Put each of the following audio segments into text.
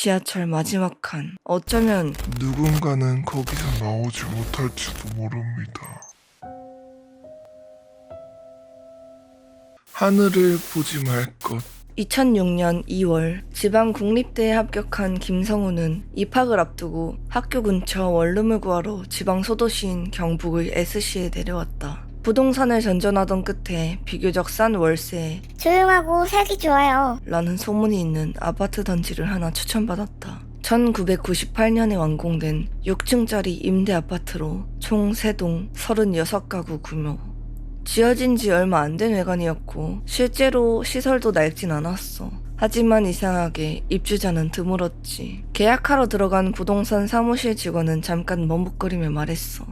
지하철 마지막 칸. 어쩌면 누군가는 거기서 나오지 못할지도 모릅니다. 하늘을 보지 말 것. 2006년 2월 지방국립대에 합격한 김성우는 입학을 앞두고 학교 근처 원룸을 구하러 지방 소도시인 경북의 S시에 내려왔다. 부동산을 전전하던 끝에 비교적 싼 월세에 조용하고 살기 좋아요. 라는 소문이 있는 아파트 단지를 하나 추천받았다. 1998년에 완공된 6층짜리 임대 아파트로 총 3동 36가구 규모. 지어진 지 얼마 안 된 외관이었고 실제로 시설도 낡진 않았어. 하지만 이상하게 입주자는 드물었지. 계약하러 들어간 부동산 사무실 직원은 잠깐 머뭇거리며 말했어.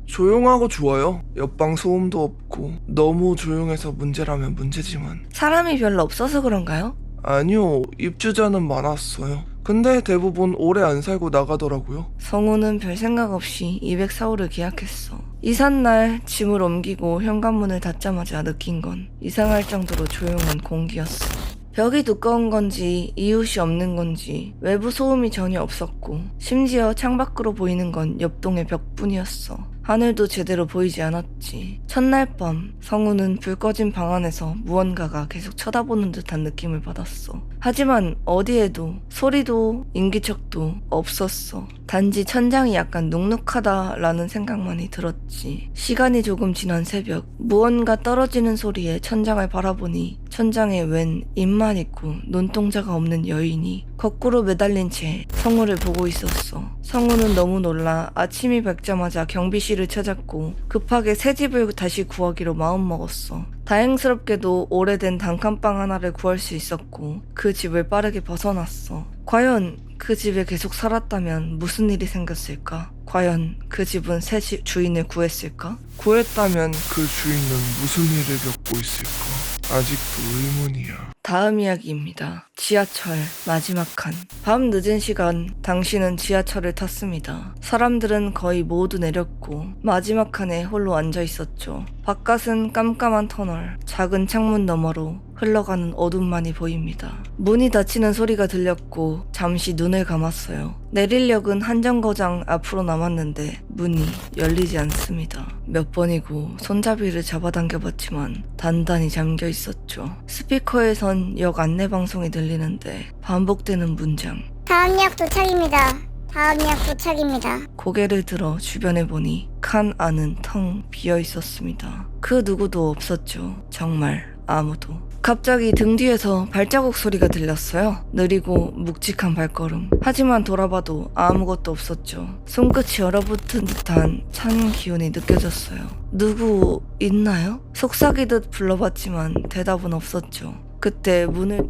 조용하고 좋아요. 옆방 소음도 없고 너무 조용해서 문제라면 문제지만. 사람이 별로 없어서 그런가요? 아니요, 입주자는 많았어요. 근데 대부분 오래 안 살고 나가더라고요. 성우는 별 생각 없이 204호를 계약했어. 이삿날 짐을 옮기고 현관문을 닫자마자 느낀 건 이상할 정도로 조용한 공기였어. 벽이 두꺼운 건지 이웃이 없는 건지 외부 소음이 전혀 없었고 심지어 창밖으로 보이는 건 옆동의 벽뿐이었어. 하늘도 제대로 보이지 않았지. 첫날 밤 성우는 불 꺼진 방 안에서 무언가가 계속 쳐다보는 듯한 느낌을 받았어. 하지만 어디에도 소리도 인기척도 없었어. 단지 천장이 약간 눅눅하다라는 생각만이 들었지. 시간이 조금 지난 새벽 무언가 떨어지는 소리에 천장을 바라보니 천장에 웬 입만 있고 눈동자가 없는 여인이 거꾸로 매달린 채 성우를 보고 있었어. 성우는 너무 놀라 아침이 밝자마자 경비실을 찾았고 급하게 새 집을 다시 구하기로 마음먹었어. 다행스럽게도 오래된 단칸방 하나를 구할 수 있었고 그 집을 빠르게 벗어났어. 과연 그 집에 계속 살았다면 무슨 일이 생겼을까? 과연 그 집은 새 주인을 구했을까? 구했다면 그 주인은 무슨 일을 겪고 있을까? 아직도 의문이야. 다음 이야기입니다. 지하철 마지막 칸. 밤 늦은 시간 당신은 지하철을 탔습니다. 사람들은 거의 모두 내렸고 마지막 칸에 홀로 앉아 있었죠. 바깥은 깜깜한 터널, 작은 창문 너머로 흘러가는 어둠만이 보입니다. 문이 닫히는 소리가 들렸고 잠시 눈을 감았어요. 내릴 역은 한정거장 앞으로 남았는데 문이 열리지 않습니다. 몇 번이고 손잡이를 잡아당겨봤지만 단단히 잠겨 있었죠. 스피커에선 역 안내방송이 들리는데 반복되는 문장. 다음 역 도착입니다. 다음 역 도착입니다. 고개를 들어 주변에 보니 칸 안은 텅 비어 있었습니다. 그 누구도 없었죠. 정말 아무도. 갑자기 등 뒤에서 발자국 소리가 들렸어요. 느리고 묵직한 발걸음. 하지만 돌아봐도 아무것도 없었죠. 손끝이 얼어붙은 듯한 찬 기운이 느껴졌어요. 누구 있나요? 속삭이듯 불러봤지만 대답은 없었죠. 그때 문을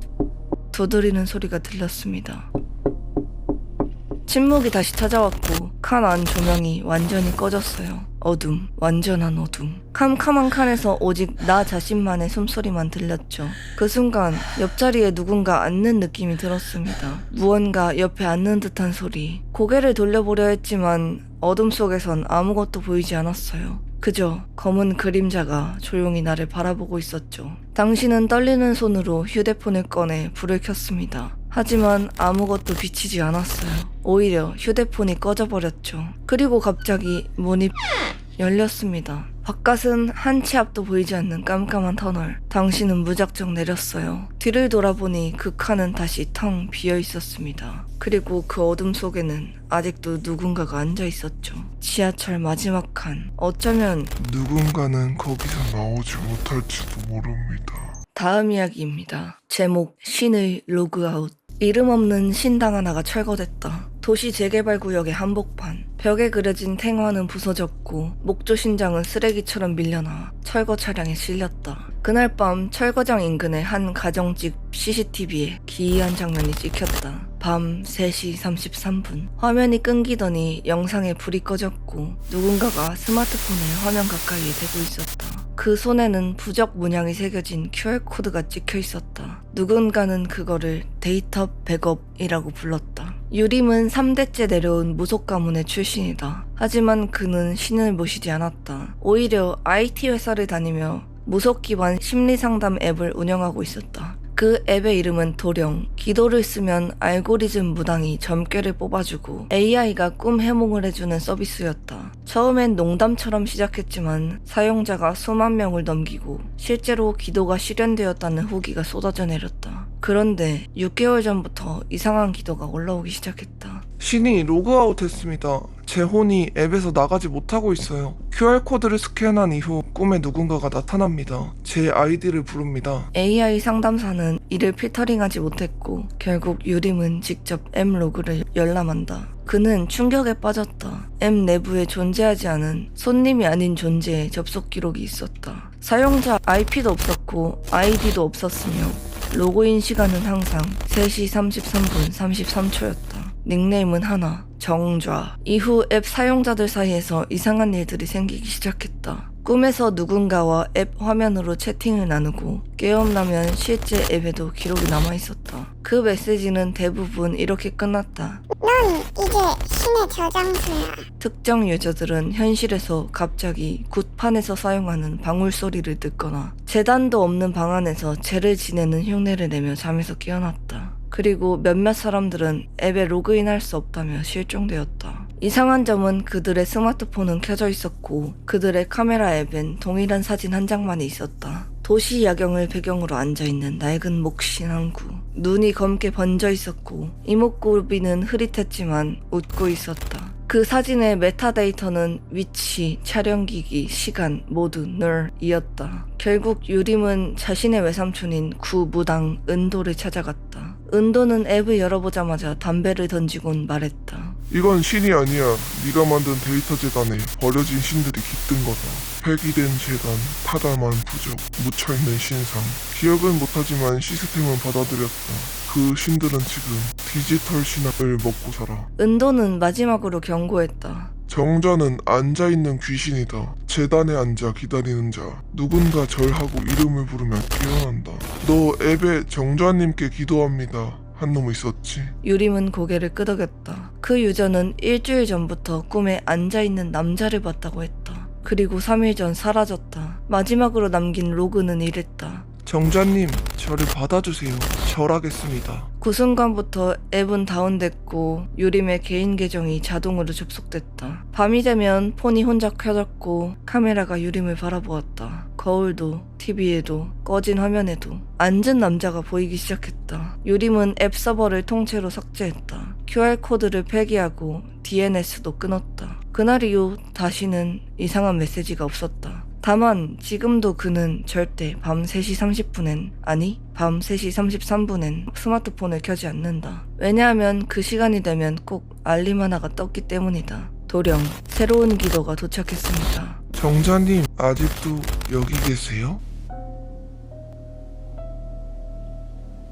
두드리는 소리가 들렸습니다. 침묵이 다시 찾아왔고 칸 안 조명이 완전히 꺼졌어요. 어둠, 완전한 어둠. 캄캄한 칸에서 오직 나 자신만의 숨소리만 들렸죠. 그 순간 옆자리에 누군가 앉는 느낌이 들었습니다. 무언가 옆에 앉는 듯한 소리. 고개를 돌려보려 했지만 어둠 속에선 아무것도 보이지 않았어요. 그저 검은 그림자가 조용히 나를 바라보고 있었죠. 당신은 떨리는 손으로 휴대폰을 꺼내 불을 켰습니다. 하지만 아무것도 비치지 않았어요. 오히려 휴대폰이 꺼져버렸죠. 그리고 갑자기 문이 열렸습니다. 바깥은 한 치 앞도 보이지 않는 깜깜한 터널. 당신은 무작정 내렸어요. 뒤를 돌아보니 그 칸은 다시 텅 비어 있었습니다. 그리고 그 어둠 속에는 아직도 누군가가 앉아 있었죠. 지하철 마지막 칸. 어쩌면 누군가는 거기서 나오지 못할지도 모릅니다. 다음 이야기입니다. 제목 신의 로그아웃. 이름 없는 신당 하나가 철거됐다. 도시 재개발 구역의 한복판. 벽에 그려진 탱화는 부서졌고 목조 신장은 쓰레기처럼 밀려나 철거 차량에 실렸다. 그날 밤 철거장 인근의 한 가정집 CCTV에 기이한 장면이 찍혔다. 밤 3시 33분. 화면이 끊기더니 영상에 불이 꺼졌고 누군가가 스마트폰을 화면 가까이에 대고 있었다. 그 손에는 부적 문양이 새겨진 QR코드가 찍혀 있었다. 누군가는 그거를 데이터 백업이라고 불렀다. 유림은 3대째 내려온 무속 가문의 출신이다. 하지만 그는 신을 모시지 않았다. 오히려 IT 회사를 다니며 무속 기반 심리상담 앱을 운영하고 있었다. 그 앱의 이름은 도령. 기도를 쓰면 알고리즘 무당이 점괘를 뽑아주고 AI가 꿈 해몽을 해주는 서비스였다. 처음엔 농담처럼 시작했지만 사용자가 수만 명을 넘기고 실제로 기도가 실현되었다는 후기가 쏟아져 내렸다. 그런데 6개월 전부터 이상한 기도가 올라오기 시작했다. 신이 로그아웃 했습니다. 제 혼이 앱에서 나가지 못하고 있어요. QR코드를 스캔한 이후 꿈에 누군가가 나타납니다. 제 아이디를 부릅니다. AI 상담사는 이를 필터링하지 못했고 결국 유림은 직접 앱 로그를 열람한다. 그는 충격에 빠졌다. 앱 내부에 존재하지 않은 손님이 아닌 존재의 접속 기록이 있었다. 사용자 IP도 없었고 아이디도 없었으며 로그인 시간은 항상 3시 33분 33초였다. 닉네임은 하나, 정좌. 이후 앱 사용자들 사이에서 이상한 일들이 생기기 시작했다. 꿈에서 누군가와 앱 화면으로 채팅을 나누고 깨어나면 실제 앱에도 기록이 남아있었다. 그 메시지는 대부분 이렇게 끝났다. 넌 이제 신의 저장소야. 특정 유저들은 현실에서 갑자기 굿판에서 사용하는 방울 소리를 듣거나 재단도 없는 방 안에서 죄를 지내는 흉내를 내며 잠에서 깨어났다. 그리고 몇몇 사람들은 앱에 로그인할 수 없다며 실종되었다. 이상한 점은 그들의 스마트폰은 켜져 있었고 그들의 카메라 앱엔 동일한 사진 한 장만이 있었다. 도시 야경을 배경으로 앉아있는 낡은 목신 항구. 눈이 검게 번져 있었고 이목구비는 흐릿했지만 웃고 있었다. 그 사진의 메타데이터는 위치, 촬영기기, 시간 모두 널이었다. 결국 유림은 자신의 외삼촌인 구무당 은도를 찾아갔다. 은도는 앱을 열어보자마자 담배를 던지곤 말했다. 이건 신이 아니야. 네가 만든 데이터 재단에 버려진 신들이 깃든 거다. 폐기된 재단, 타달만 부적, 묻혀있는 신상. 기억은 못하지만 시스템은 받아들였다. 그 신들은 지금 디지털 신학을 먹고 살아. 은도는 마지막으로 경고했다. 정자는 앉아있는 귀신이다. 재단에 앉아 기다리는 자. 누군가 절하고 이름을 부르면 깨어난다. 너 앱에 정자님께 기도합니다. 한 놈 있었지? 유림은 고개를 끄덕였다. 그 유저는 일주일 전부터 꿈에 앉아있는 남자를 봤다고 했다. 그리고 3일 전 사라졌다. 마지막으로 남긴 로그는 이랬다. 정자님, 저를 받아주세요. 절하겠습니다. 그 순간부터 앱은 다운됐고 유림의 개인 계정이 자동으로 접속됐다. 밤이 되면 폰이 혼자 켜졌고 카메라가 유림을 바라보았다. 거울도 TV에도 꺼진 화면에도 앉은 남자가 보이기 시작했다. 유림은 앱 서버를 통째로 삭제했다. QR코드를 폐기하고 DNS도 끊었다. 그날 이후 다시는 이상한 메시지가 없었다. 다만 지금도 그는 절대 밤 3시 30분엔 아니 밤 3시 33분엔 스마트폰을 켜지 않는다. 왜냐하면 그 시간이 되면 꼭 알림 하나가 떴기 때문이다. 도령, 새로운 기도가 도착했습니다. 정자님, 아직도 여기 계세요?